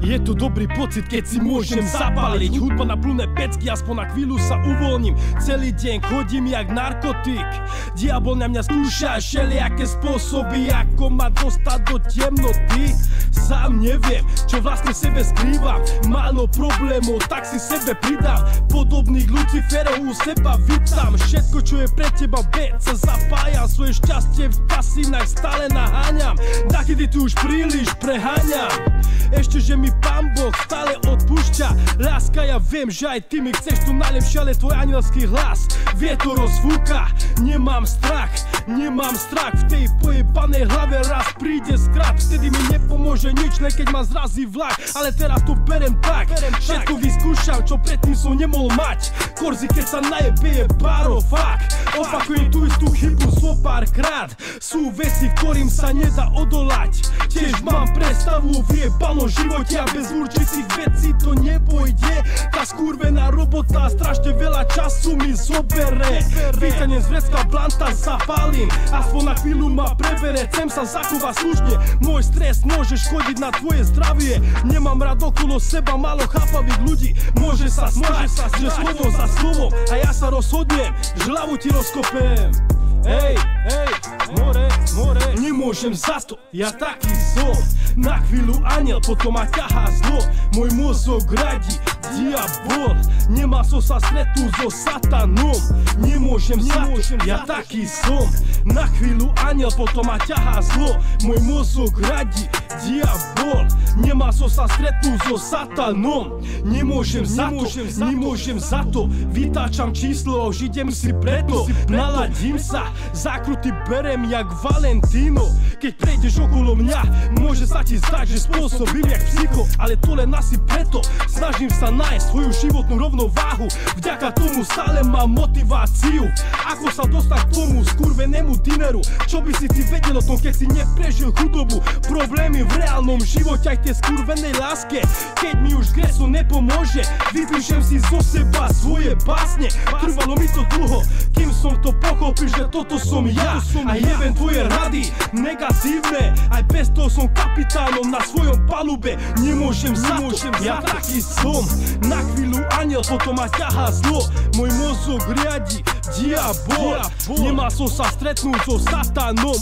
Je to dobrý pocit, keď si môžem zapáliť. Hudba na plné pecky, aspoň na chvíľu sa uvoľním. Celý deň chodím jak narkotik. Diabol na mňa skúša všelijaké spôsoby, ako ma dostať do temnoty. Sám neviem, čo vlastne sebe skrývam. Málo problémov, tak si sebe pridám. Podobných Luciferov u seba vítam. Všetko, čo je pre teba bed, sa zapájam. Svoje šťastie v pasínach stále naháňam. Takedy tu už príliš preháňam. Ešte, že mi Pán Boh stále odpúšťa. Láska, ja viem, že aj ty mi chceš tu najlepšie, ale tvoj anielský hlas vietor rozfúka. Nemám strach v tej pojebanej hlave. Raz príde skrat, vtedy mi nepomôže nič, len keď ma zrazí vlak. Ale teraz to berem tak, všetko vyskúšam, čo predtým som nemohol mať. Korzi, keď sa najebe, je páro, fuck. Opakujem tú istú chybu zo párkrát. Sú veci, ktorým sa nedá odolať. Tiež mám predstavu v jebanom živote a bez určitých vecí to nepôjde. Tá skurvená robota strašne veľa času mi zobere. Vítanem z vrecka blanta zapálim, aspoň na chvíľu ma prebere. Chcem sa zachovať slušne, môj stres môže škodiť na tvoje zdravie. Nemám rád okolo seba málo chápavých ľudí. Môže sa stať, že slovo za slovom a ja sa rozhodnem, že hlavu ti rozkopem. Hej, more, nemôžem za to, ja taký som. Na chvíľu aniel, potom ma ťahá zlo. Môj mozog radí, diabol. Nemá som sa stretnúť so satanom. Nemôžem za to, ja taký som. Na chvíľu aniel, potom ma ťahá zlo. Môj mozog radí, diabol. Nemá som sa stretnúť so satanom. Nemôžem za to, vytáčam číslo, židem si preto. Naladím sa, zákruty berem jak Valentino. Keď prejdeš okolo mňa, môže sa ti zdať, že spôsobím jak psycho. Ale to len asi preto, snažím sa nájsť svoju životnú rovnováhu. Vďaka tomu stále mám motiváciu. Ako sa dostať k tomu skurvenému dineru? Čo by si ty vedel o tom, keď si neprežil chudobu? Problémy v reálnom živote, aj tej skurvenej láske. Keď mi už kreslo nepomôže, vypíšem si zo seba svoje básne. Trvalo mi to dlho, kým som to pochopil, že toto som ja. A jebem tvoje rady negatívne, aj bez toho som kapitánom na svojom palube. Nemôžem za to, ja taký som. Na chvíľu aniel, potom ma ťahá zlo. Môj mozog riadi diabol. Nemal som sa stretnúť so satanom.